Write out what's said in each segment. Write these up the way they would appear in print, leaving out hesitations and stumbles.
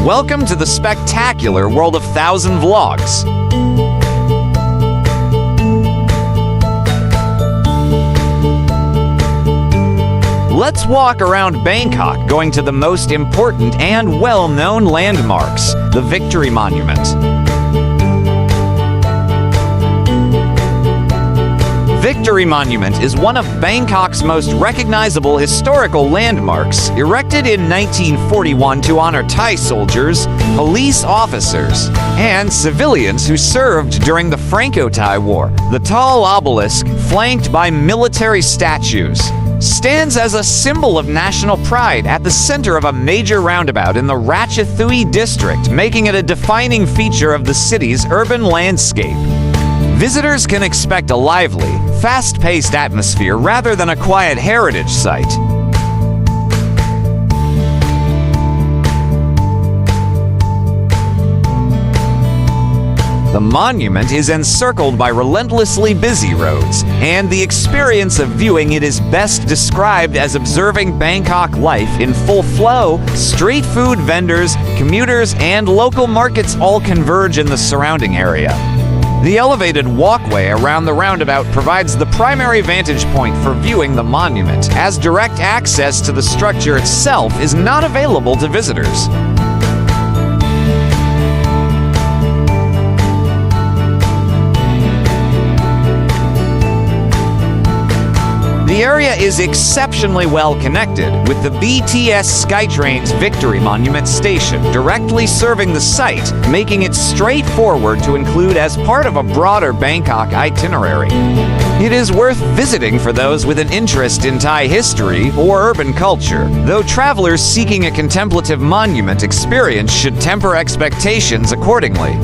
Welcome to the spectacular world of Thousand Vlogs. Let's walk around Bangkok, going to the most important and well-known landmarks, the Victory Monument. Victory Monument is one of Bangkok's most recognizable historical landmarks, erected in 1941 to honor Thai soldiers, police officers, and civilians who served during the Franco-Thai War. The tall obelisk, flanked by military statues, stands as a symbol of national pride at the center of a major roundabout in the Ratchathuri district, making it a defining feature of the city's urban landscape. Visitors can expect a lively, fast-paced atmosphere rather than a quiet heritage site. The monument is encircled by relentlessly busy roads, and the experience of viewing it is best described as observing Bangkok life in full flow. Street food vendors, commuters, and local markets all converge in the surrounding area. The elevated walkway around the roundabout provides the primary vantage point for viewing the monument, as direct access to the structure itself is not available to visitors. The area is exceptionally well connected, with the BTS SkyTrain's Victory Monument station directly serving the site, making it straightforward to include as part of a broader Bangkok itinerary. It is worth visiting for those with an interest in Thai history or urban culture, though travelers seeking a contemplative monument experience should temper expectations accordingly.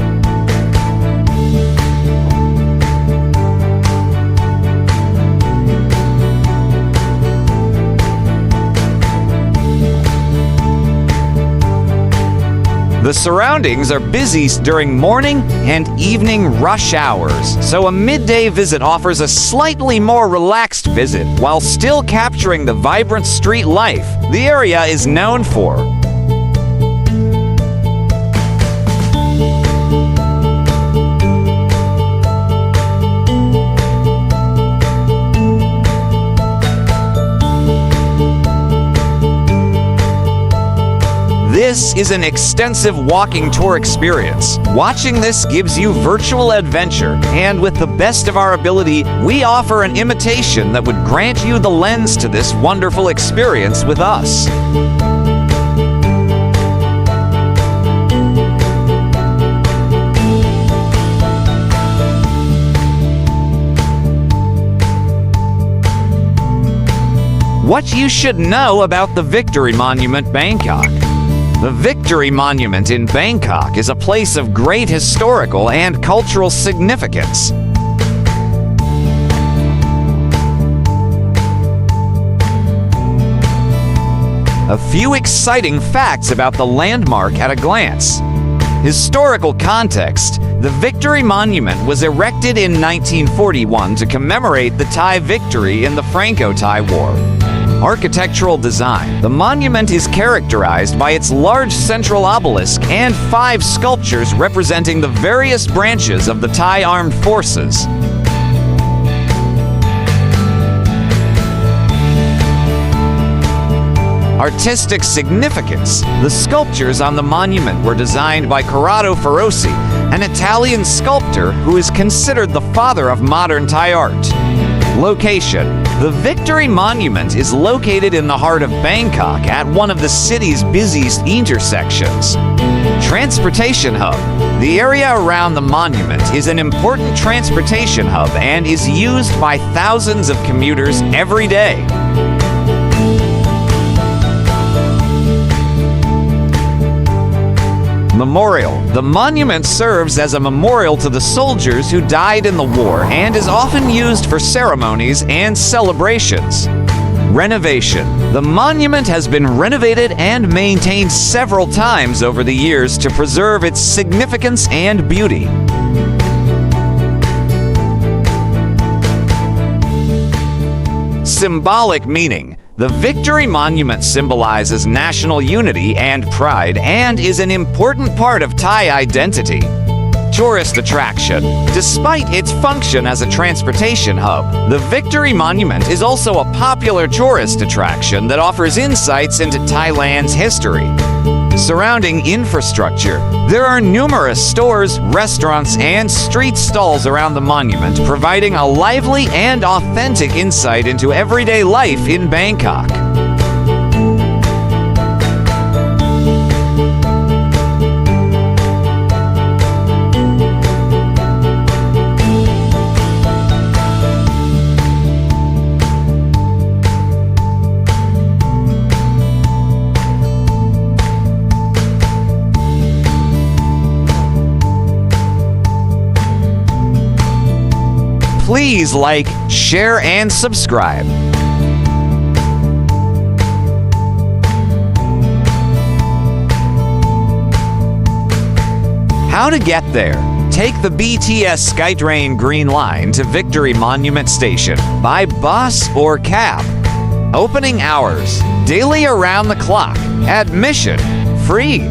The surroundings are busy during morning and evening rush hours, so a midday visit offers a slightly more relaxed visit while still capturing the vibrant street life the area is known for. This is an extensive walking tour experience. Watching this gives you virtual adventure, and with the best of our ability, we offer an imitation that would grant you the lens to this wonderful experience with us. What you should know about the Victory Monument, Bangkok. The Victory Monument in Bangkok is a place of great historical and cultural significance. A few exciting facts about the landmark at a glance. Historical context: the Victory Monument was erected in 1941 to commemorate the Thai victory in the Franco-Thai War. Architectural design: the monument is characterized by its large central obelisk and 5 sculptures representing the various branches of the Thai armed forces. Artistic significance: the sculptures on the monument were designed by Corrado Feroci, an Italian sculptor who is considered the father of modern Thai art. Location: the Victory Monument is located in the heart of Bangkok at one of the city's busiest intersections. Transportation hub: the area around the monument is an important transportation hub and is used by thousands of commuters every day. Memorial: the monument serves as a memorial to the soldiers who died in the war and is often used for ceremonies and celebrations. Renovation: the monument has been renovated and maintained several times over the years to preserve its significance and beauty. Symbolic meaning: The Victory Monument symbolizes national unity and pride and is an important part of Thai identity. Tourist attraction. Despite its function as a transportation hub, the Victory Monument is also a popular tourist attraction that offers insights into Thailand's history. Surrounding infrastructure. There are numerous stores, restaurants, and street stalls around the monument, providing a lively and authentic insight into everyday life in Bangkok. Please like, share, and subscribe. How to get there. Take the BTS SkyTrain Green Line to Victory Monument Station by bus or cab. Opening hours. Daily around the clock. Admission. Free.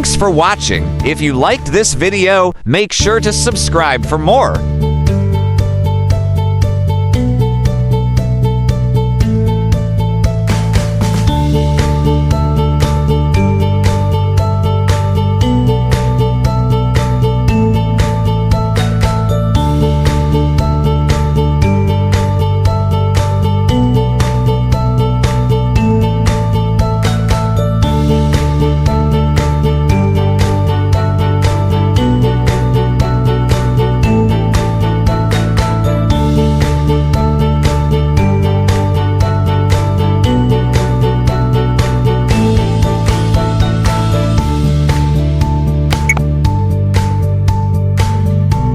Thanks for watching. If you liked this video, make sure to subscribe for more.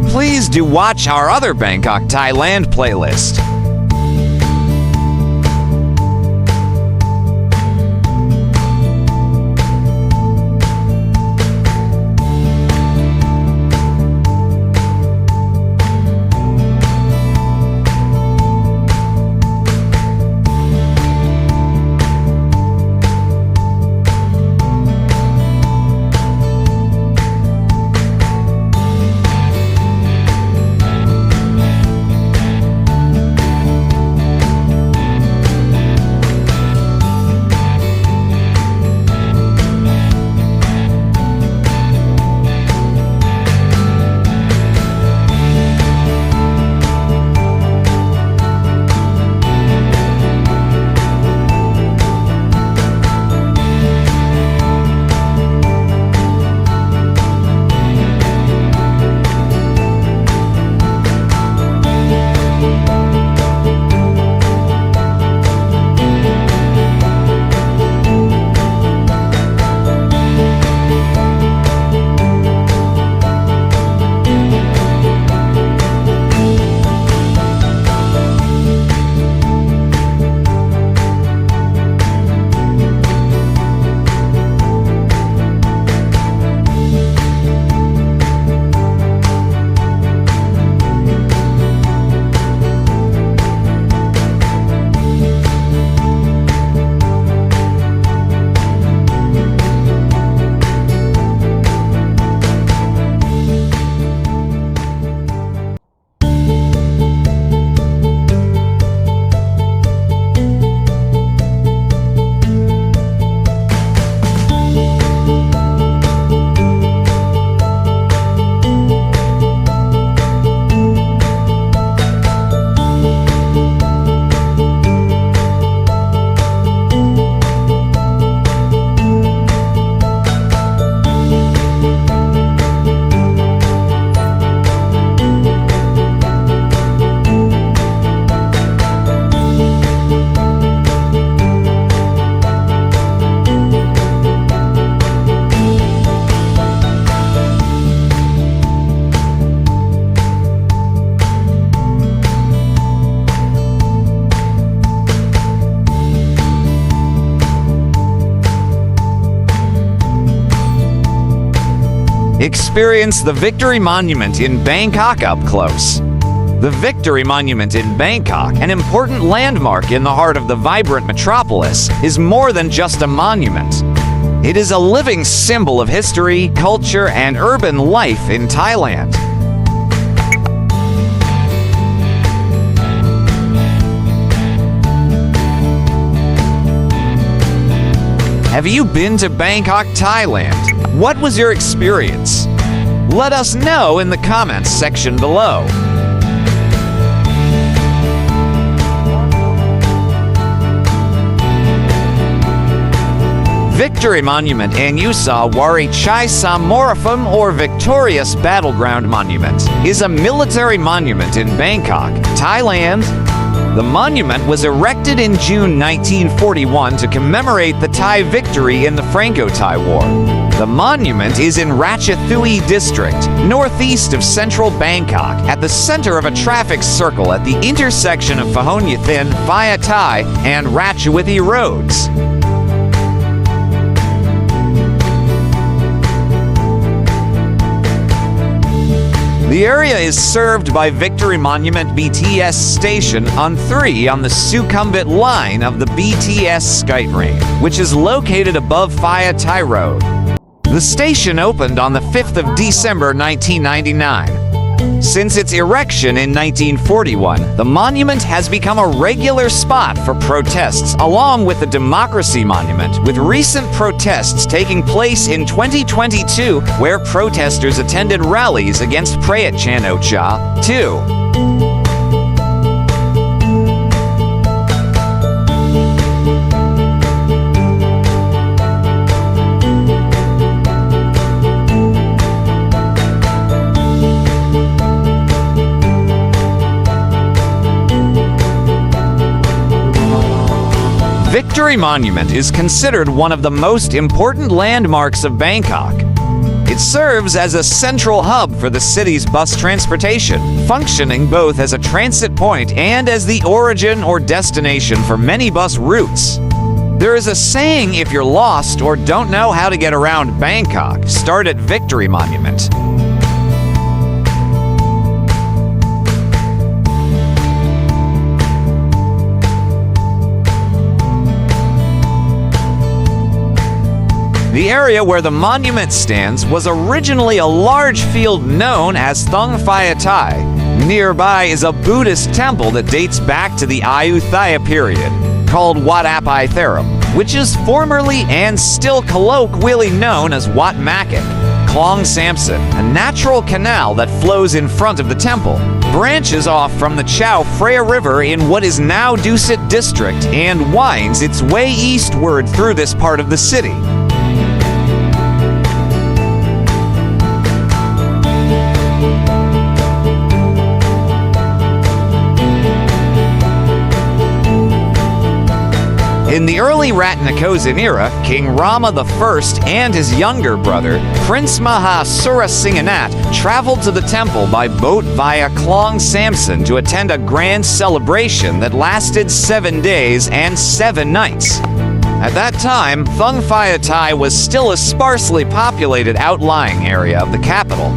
Please do watch our other Bangkok, Thailand playlist. Experience the Victory Monument in Bangkok up close. The Victory Monument in Bangkok, an important landmark in the heart of the vibrant metropolis, is more than just a monument. It is a living symbol of history, culture, and urban life in Thailand. Have you been to Bangkok, Thailand? What was your experience? Let us know in the comments section below. Victory Monument Anusa Wari Chai Samorafam, or Victorious Battleground Monument, is a military monument in Bangkok, Thailand. The monument was erected in June 1941 to commemorate the Thai victory in the Franco-Thai War. The monument is in Ratchathuri district, northeast of central Bangkok, at the center of a traffic circle at the intersection of Phahonyathin, Phaya Thai, and Ratchathuri roads. The area is served by Victory Monument BTS station on 3 on the Sukhumvit line of the BTS SkyTrain, which is located above Phaya Thai Road. The station opened on the 5th of December 1999. Since its erection in 1941, the monument has become a regular spot for protests along with the Democracy Monument, with recent protests taking place in 2022 where protesters attended rallies against Prayut Chan-o-cha, too. Victory Monument is considered one of the most important landmarks of Bangkok. It serves as a central hub for the city's bus transportation, functioning both as a transit point and as the origin or destination for many bus routes. There is a saying, if you're lost or don't know how to get around Bangkok, start at Victory Monument. The area where the monument stands was originally a large field known as Thung Phaya Thai. Nearby is a Buddhist temple that dates back to the Ayutthaya period, called Wat Apai Therum, which is formerly and still colloquially known as Wat Makik. Klong Samson, a natural canal that flows in front of the temple, branches off from the Chao Phraya River in what is now Dusit district and winds its way eastward through this part of the city. In the early Ratanakosin era, King Rama I and his younger brother, Prince Mahasura Singhanat, traveled to the temple by boat via Klong Samson to attend a grand celebration that lasted 7 days and 7 nights. At that time, Thung Phaya Thai was still a sparsely populated outlying area of the capital.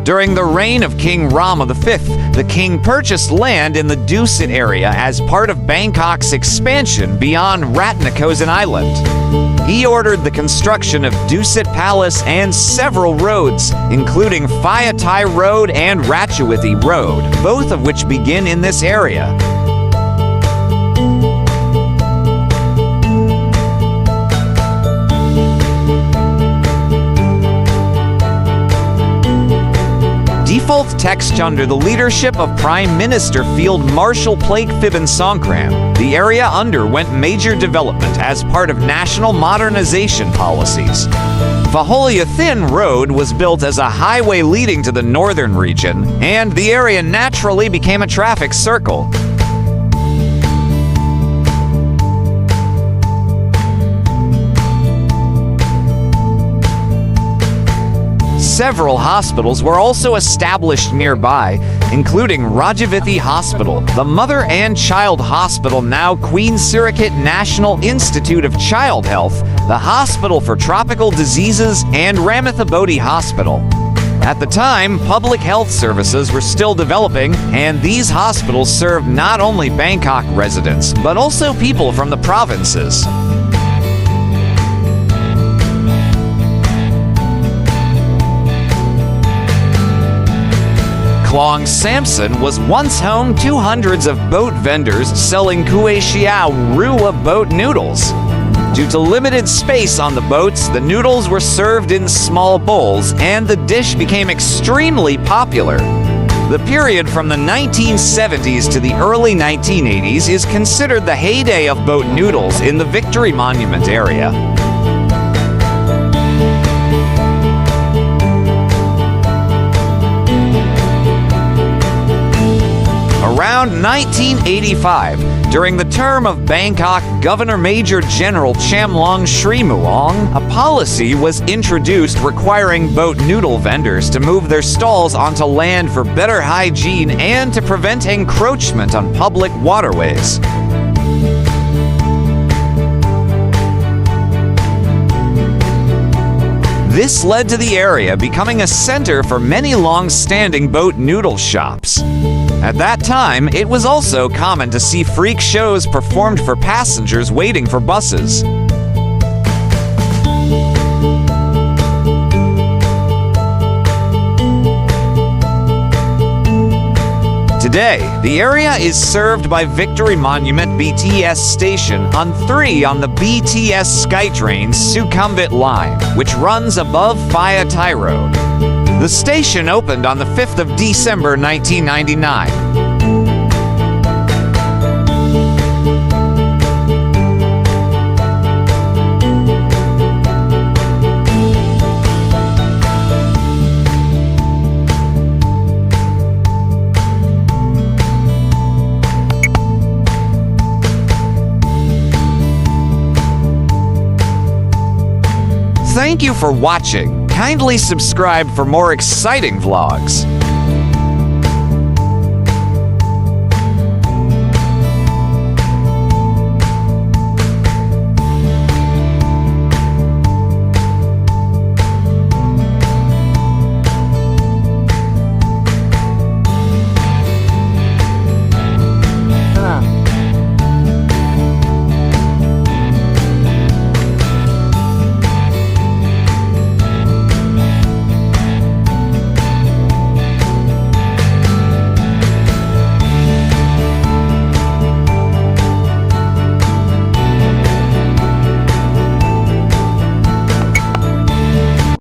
During the reign of King Rama V, the king purchased land in the Dusit area as part of Bangkok's expansion beyond Ratanakosin Island. He ordered the construction of Dusit Palace and several roads, including Phaya Thai Road and Ratchathuri Road, both of which begin in this area. Default text under the leadership of Prime Minister Field Marshal Plaek Phibin Songkram, the area underwent major development as part of national modernization policies. Phahonyathin Road was built as a highway leading to the northern region, and the area naturally became a traffic circle. Several hospitals were also established nearby, including Rajavithi Hospital, the Mother and Child Hospital, now Queen Sirikit National Institute of Child Health, the Hospital for Tropical Diseases, and Ramathabodhi Hospital. At the time, public health services were still developing, and these hospitals served not only Bangkok residents, but also people from the provinces. Klong Samson was once home to hundreds of boat vendors selling kue xiao rua boat noodles. Due to limited space on the boats, the noodles were served in small bowls, and the dish became extremely popular. The period from the 1970s to the early 1980s is considered the heyday of boat noodles in the Victory Monument area. Around 1985, during the term of Bangkok Governor Major General Chamlong Srimuang, a policy was introduced requiring boat noodle vendors to move their stalls onto land for better hygiene and to prevent encroachment on public waterways. This led to the area becoming a center for many long-standing boat noodle shops. At that time, it was also common to see freak shows performed for passengers waiting for buses. Today, the area is served by Victory Monument BTS station on 3 on the BTS SkyTrain Sukhumvit line, which runs above Phaya Thai Road. The station opened on the 5th of December 1999. Thank you for watching. Kindly subscribe for more exciting vlogs.